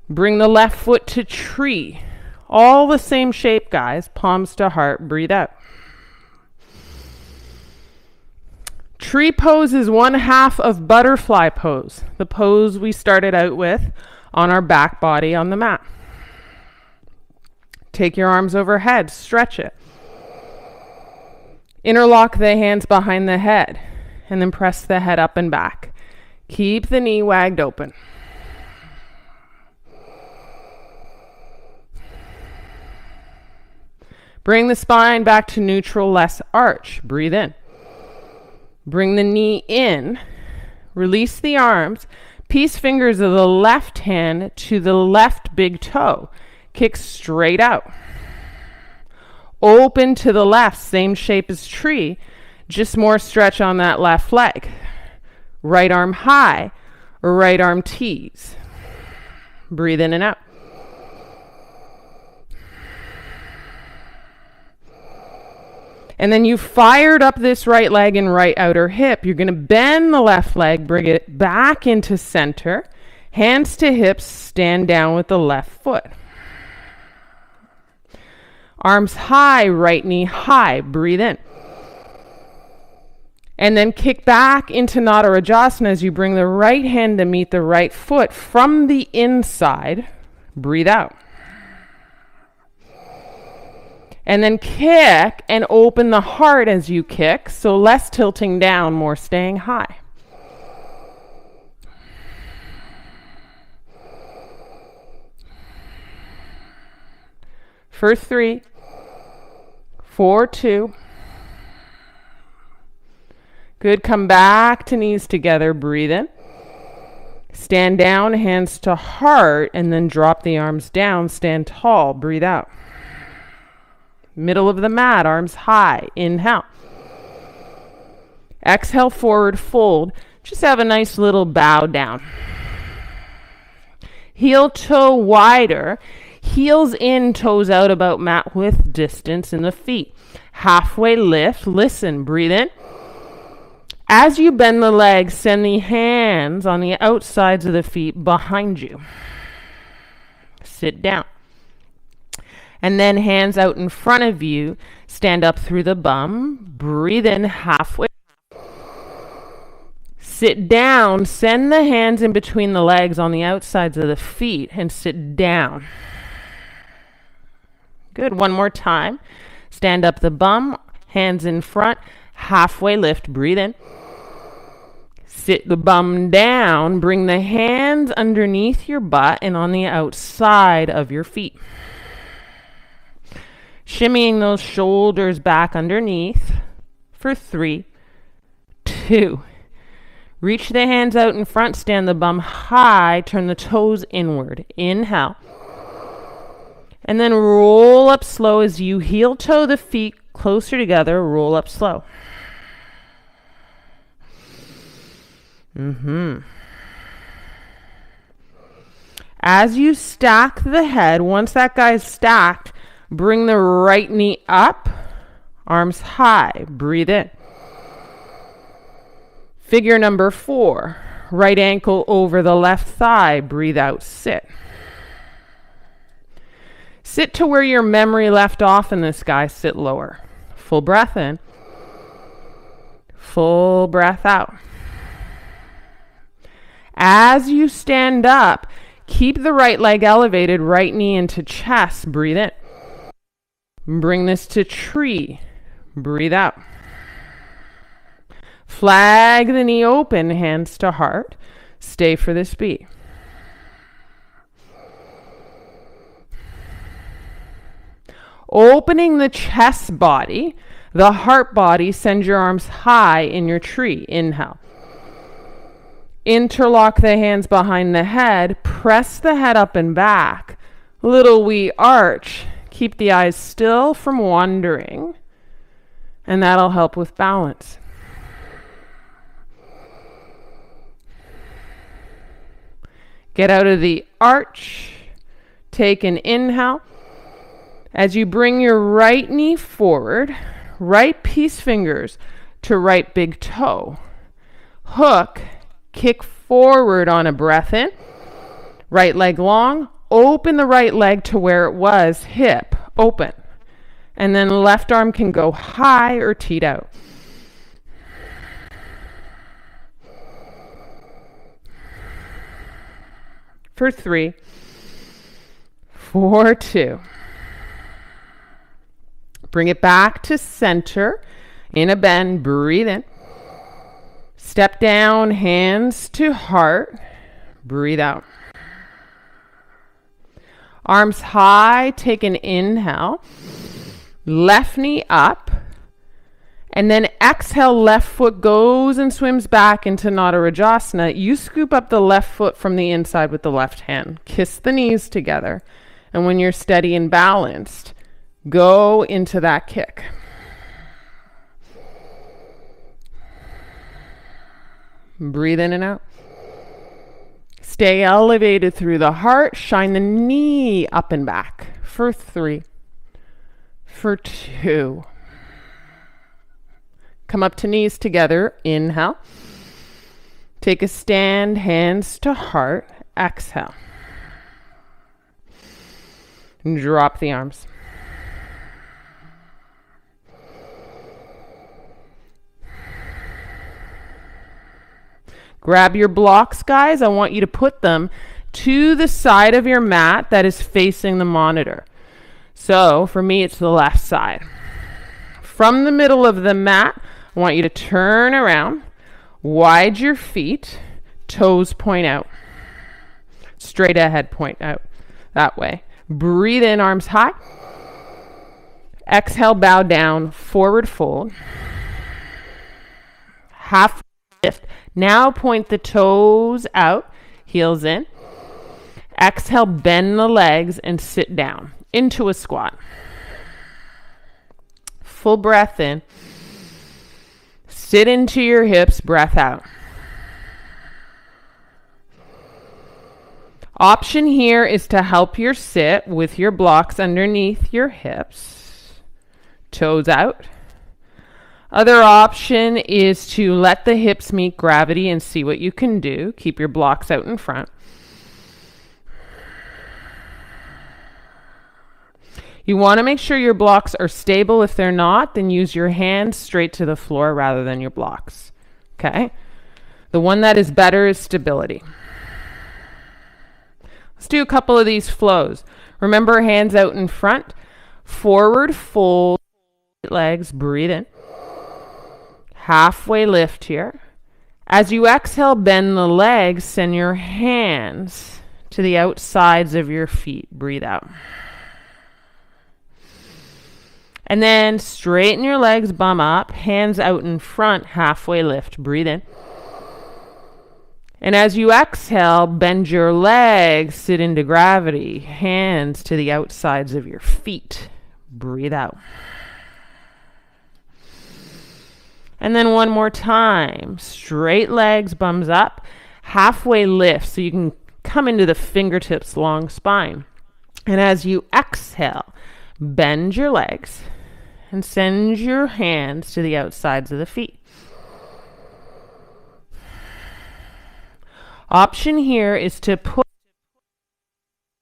Bring the left foot to tree. All the same shape, guys. Palms to heart. Breathe out. Tree pose is one half of butterfly pose, the pose we started out with on our back body on the mat. Take your arms overhead, stretch it. Interlock the hands behind the head, and then press the head up and back. Keep the knee wagged open. Bring the spine back to neutral, less arch. Breathe in. Bring the knee in. Release the arms. Peace fingers of the left hand to the left big toe. Kick straight out. Open to the left, same shape as tree, just more stretch on that left leg. Right arm high, or right arm tees. Breathe in and out. And then you fired up this right leg and right outer hip. You're going to bend the left leg, bring it back into center. Hands to hips, stand down with the left foot. Arms high, right knee high. Breathe in. And then kick back into Nadarajasana as you bring the right hand to meet the right foot from the inside. Breathe out. And then kick and open the heart as you kick, so less tilting down, more staying high. For 3, 4, 2. Good, come back to knees together, breathe in. Stand down, hands to heart, and then drop the arms down, stand tall, breathe out. Middle of the mat, arms high. Inhale. Exhale, forward fold. Just have a nice little bow down. Heel toe wider. Heels in, toes out about mat width distance in the feet. Halfway lift. Listen, breathe in. As you bend the legs, send the hands on the outsides of the feet behind you. Sit down. And then hands out in front of you. Stand up through the bum. Breathe in halfway. Sit down. Send the hands in between the legs on the outsides of the feet and sit down. Good. One more time. Stand up the bum, hands in front, halfway lift, breathe in. Sit the bum down, bring the hands underneath your butt and on the outside of your feet. Shimmying those shoulders back underneath for 3, 2. Reach the hands out in front, stand the bum high, turn the toes inward. Inhale. And then roll up slow as you heel toe the feet closer together, roll up slow. As you stack the head, once that guy's stacked, bring the right knee up, arms high, breathe in. Figure number 4, right ankle over the left thigh, breathe out, sit. Sit to where your memory left off in this guy, sit lower. Full breath in, full breath out. As you stand up, keep the right leg elevated, right knee into chest, breathe in. Bring this to tree, breathe out. Flag the knee open, hands to heart. Stay for this beat. Opening the chest body, the heart body, send your arms high in your tree. Inhale. Interlock the hands behind the head, press the head up and back. Little wee arch. Keep the eyes still from wandering, and that'll help with balance. Get out of the arch. Take an inhale. As you bring your right knee forward, right peace fingers to right big toe. Hook. Kick forward on a breath in. Right leg long. Open the right leg to where it was. Hip open. And then left arm can go high or teed out. For 3, 4, 2. Bring it back to center. In a bend, breathe in. Step down, hands to heart. Breathe out. Arms high, take an inhale. Left knee up. And then exhale, left foot goes and swims back into Nadarajasana. You scoop up the left foot from the inside with the left hand. Kiss the knees together. And when you're steady and balanced, go into that kick. Breathe in and out. Stay elevated through the heart. Shine the knee up and back. For 3. For 2. Come up to knees together. Inhale. Take a stand, hands to heart. Exhale. And drop the arms. Grab your blocks, guys. I want you to put them to the side of your mat that is facing the monitor. So for me, it's the left side. From the middle of the mat, I want you to turn around, wide your feet, toes point out, straight ahead point out, that way. Breathe in, arms high. Exhale, bow down, forward fold. Half lift. Now point the toes out, heels in. Exhale, bend the legs and sit down into a squat. Full breath in. Sit into your hips, breath out. Option here is to help your sit with your blocks underneath your hips. Toes out. Other option is to let the hips meet gravity and see what you can do. Keep your blocks out in front. You want to make sure your blocks are stable. If they're not, then use your hands straight to the floor rather than your blocks. Okay? The one that is better is stability. Let's do a couple of these flows. Remember, hands out in front. Forward fold legs, breathe in. Halfway lift here. As you exhale, bend the legs, send your hands to the outsides of your feet. Breathe out. And then straighten your legs, bum up, hands out in front, halfway lift. Breathe in. And as you exhale, bend your legs, sit into gravity, hands to the outsides of your feet. Breathe out. And then one more time. Straight legs, bums up, halfway lift so you can come into the fingertips, long spine. And as you exhale, bend your legs and send your hands to the outsides of the feet. Option here is to put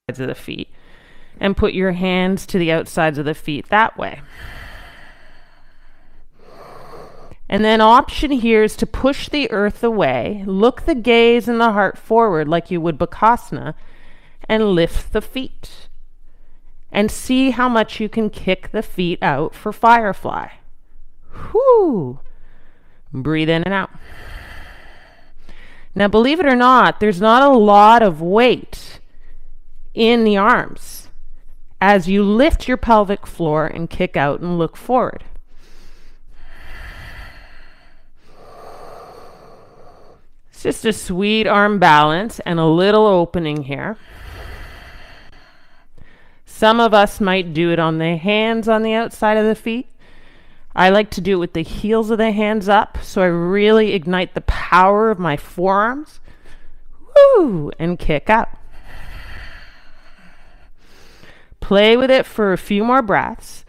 the outsides of the feet and put your hands to the outsides of the feet that way. And then option here is to push the earth away, look the gaze and the heart forward like you would Bakasana, and lift the feet. And see how much you can kick the feet out for firefly. Whoo! Breathe in and out. Now, believe it or not, there's not a lot of weight in the arms as you lift your pelvic floor and kick out and look forward. It's just a sweet arm balance and a little opening here. Some of us might do it on the hands on the outside of the feet. I like to do it with the heels of the hands up, so I really ignite the power of my forearms. Woo! And kick out. Play with it for a few more breaths.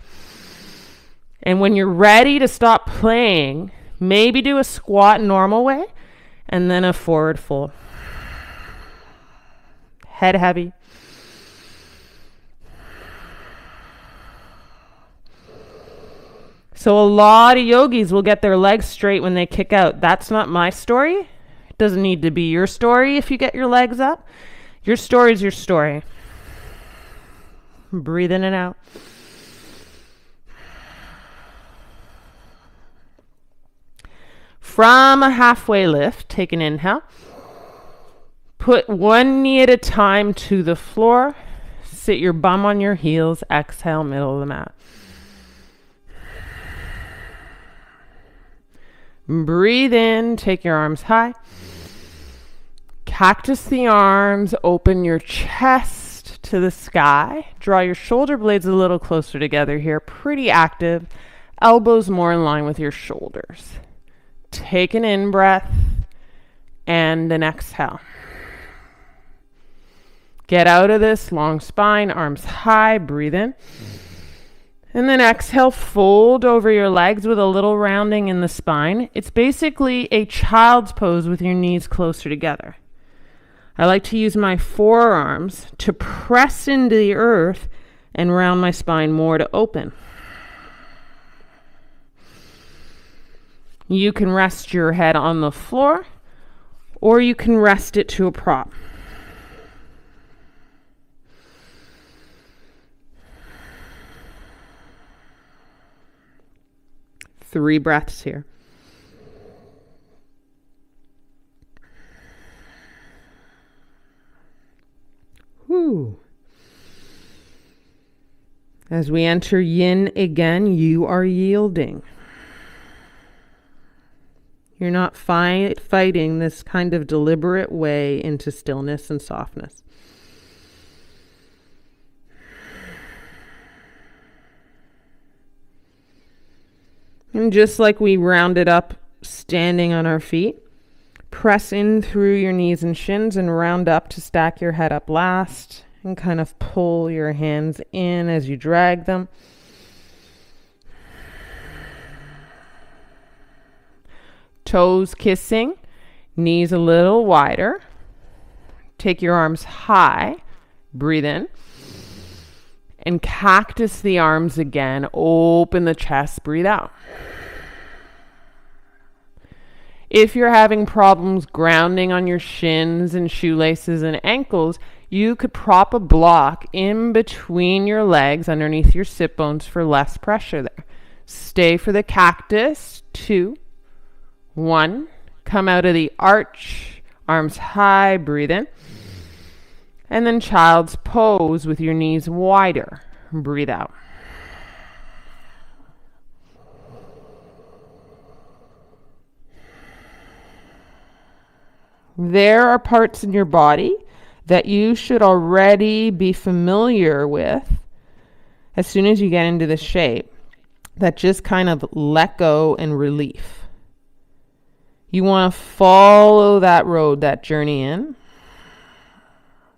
And when you're ready to stop playing, maybe do a squat normal way, and then a forward fold. Head heavy. So a lot of yogis will get their legs straight when they kick out. That's not my story. It doesn't need to be your story if you get your legs up. Your story is your story. Breathe in and out. From a halfway lift, take an inhale. Put one knee at a time to the floor. Sit your bum on your heels. Exhale, middle of the mat. Breathe in, take your arms high. Cactus the arms, open your chest to the sky. Draw your shoulder blades a little closer together here. Pretty active. Elbows more in line with your shoulders. Take an in-breath and an exhale. Get out of this long spine, arms high, breathe in. And then exhale, fold over your legs with a little rounding in the spine. It's basically a child's pose with your knees closer together. I like to use my forearms to press into the earth and round my spine more to open. You can rest your head on the floor, or you can rest it to a prop. Three breaths here. Whew. As we enter yin again, you are yielding. You're not fighting this kind of deliberate way into stillness and softness. And just like we rounded up standing on our feet, press in through your knees and shins and round up to stack your head up last and kind of pull your hands in as you drag them. Toes kissing, knees a little wider. Take your arms high, breathe in. And cactus the arms again, open the chest, breathe out. If you're having problems grounding on your shins and shoelaces and ankles, You could prop a block in between your legs underneath your sit bones for less pressure there. Stay for the cactus. 2, 1. Come out of the arch, arms high, breathe in. And then child's pose with your knees wider. Breathe out. There are parts in your body that you should already be familiar with as soon as you get into the shape, that just kind of let go and relief. You want to follow that road, that journey in.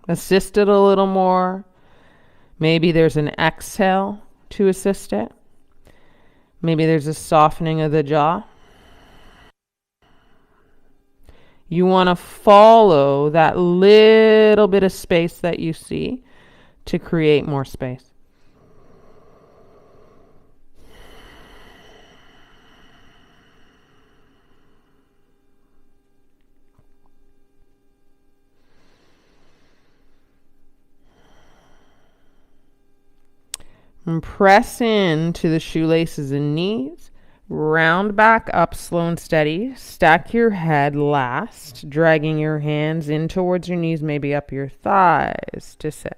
Assist it a little more. Maybe there's an exhale to assist it. Maybe there's a softening of the jaw. You want to follow that little bit of space that you see to create more space. And press into the shoelaces and knees. Round back up, slow and steady. Stack your head last, dragging your hands in towards your knees, maybe up your thighs to sit.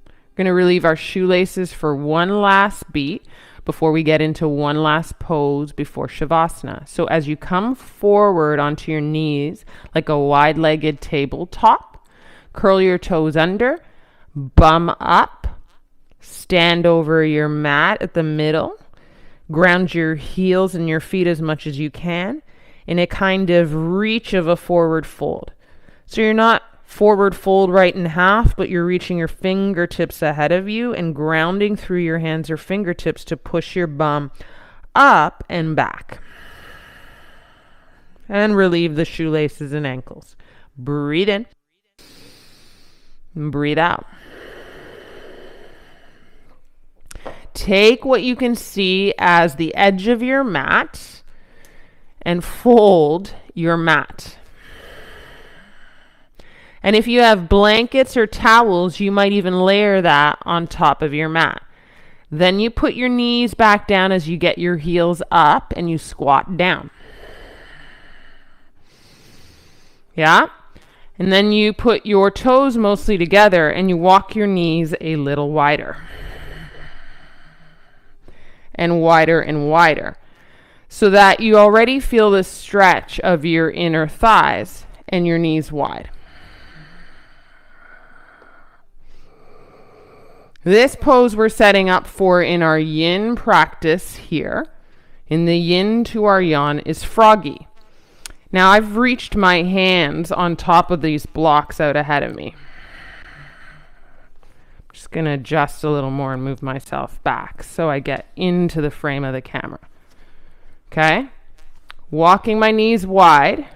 We're going to relieve our shoelaces for one last beat before we get into one last pose before Shavasana. So as you come forward onto your knees like a wide-legged tabletop, curl your toes under, bum up. Stand over your mat at the middle. Ground your heels and your feet as much as you can in a kind of reach of a forward fold. So you're not forward fold right in half, but you're reaching your fingertips ahead of you and grounding through your hands or fingertips to push your bum up and back. And relieve the shoelaces and ankles. Breathe in. And breathe out. Take what you can see as the edge of your mat and fold your mat. And if you have blankets or towels, you might even layer that on top of your mat. Then you put your knees back down as you get your heels up and you squat down. Yeah? And then you put your toes mostly together and you walk your knees a little wider. And wider, so that you already feel the stretch of your inner thighs and your knees wide. This pose we're setting up for in our yin practice here, in the yin to our yang, is froggy. Now I've reached my hands on top of these blocks out ahead of me. Just going to adjust a little more and move myself back so I get into the frame of the camera. Okay? Walking my knees wide,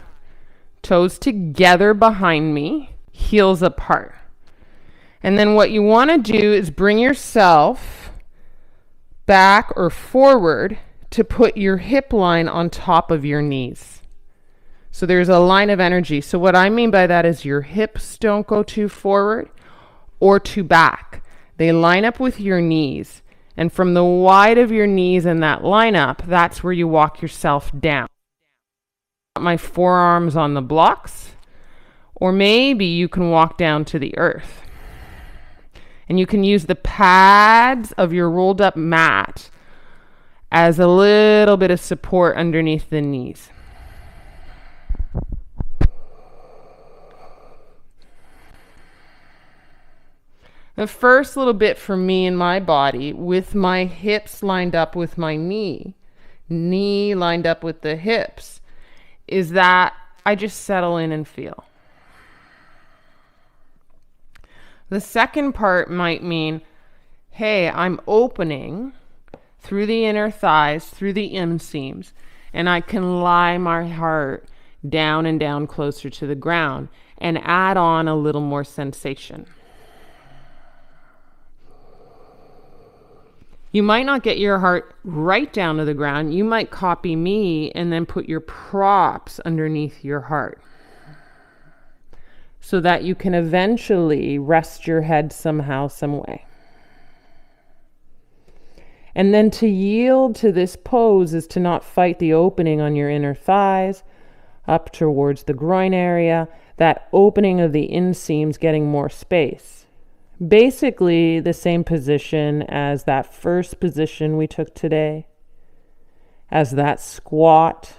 toes together behind me, heels apart. And then what you want to do is bring yourself back or forward to put your hip line on top of your knees. So there's a line of energy. So what I mean by that is your hips don't go too forward or too back. They line up with your knees. And from the wide of your knees in that lineup, that's where you walk yourself down. My forearms on the blocks, or maybe you can walk down to the earth. And you can use the pads of your rolled up mat as a little bit of support underneath the knees. The first little bit for me in my body, with my hips lined up with my knee lined up with the hips, is that I just settle in and feel. The second part might mean, hey, I'm opening through the inner thighs, through the inseams, and I can lie my heart down and down closer to the ground and add on a little more sensation. You might not get your heart right down to the ground. You might copy me and then put your props underneath your heart. so that you can eventually rest your head somehow, some way. And then to yield to this pose is to not fight the opening on your inner thighs, up towards the groin area, that opening of the inseams getting more space. Basically the same position as that first position we took today, as that squat,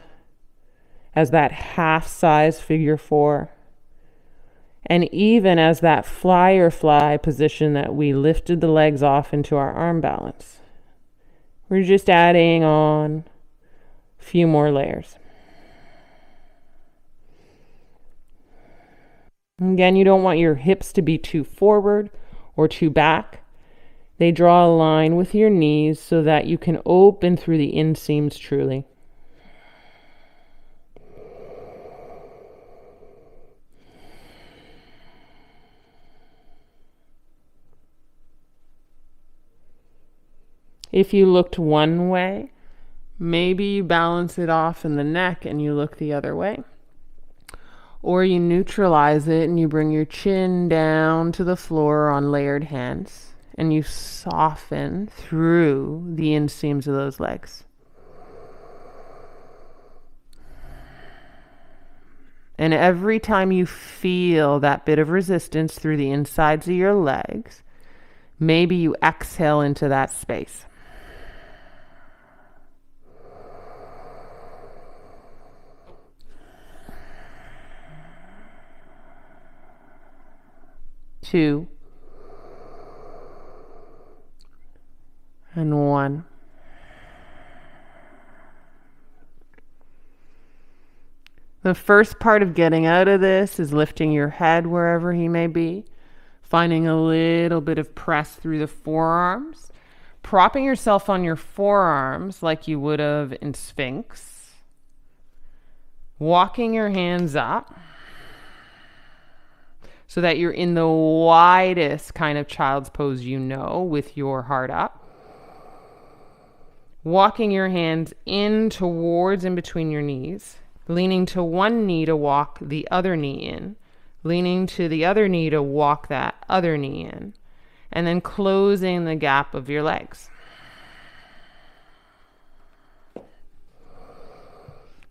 as that half size figure 4, and even as that fly or fly position that we lifted the legs off into our arm balance. We're just adding on a few more layers. Again, you don't want your hips to be too forward or too back. They draw a line with your knees so that you can open through the inseams truly. If you looked one way, maybe you balance it off in the neck and you look the other way. Or you neutralize it and you bring your chin down to the floor on layered hands and you soften through the inseams of those legs. And every time you feel that bit of resistance through the insides of your legs, maybe you exhale into that space. Two. And one. The first part of getting out of this is lifting your head wherever he may be, finding a little bit of press through the forearms, propping yourself on your forearms like you would have in Sphinx, walking your hands up so that you're in the widest kind of child's pose you know, with your heart up. Walking your hands in towards in between your knees, leaning to one knee to walk the other knee in, leaning to the other knee to walk that other knee in, and then closing the gap of your legs.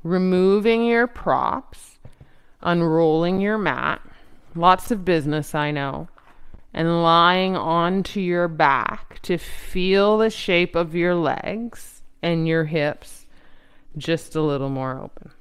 Removing your props, unrolling your mat, lots of business, I know, and lying onto your back to feel the shape of your legs and your hips just a little more open.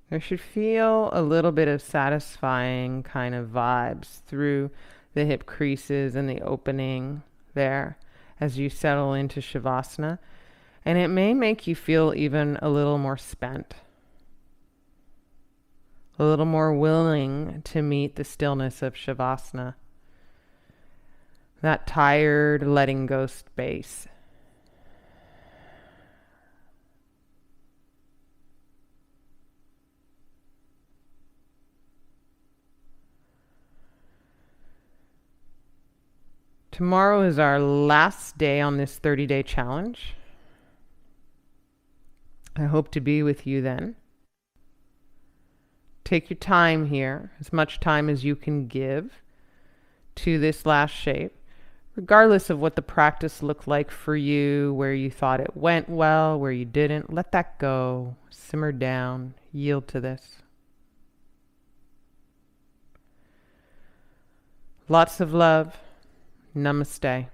There should feel a little bit of satisfying kind of vibes through the hip creases and the opening there as you settle into Shavasana. And it may make you feel even a little more spent, a little more willing to meet the stillness of Shavasana, that tired letting go space. Tomorrow is our last day on this 30-day challenge. I hope to be with you then. Take your time here, as much time as you can give to this last shape, regardless of what the practice looked like for you, where you thought it went well, where you didn't. Let that go, simmer down, yield to this. Lots of love. Namaste.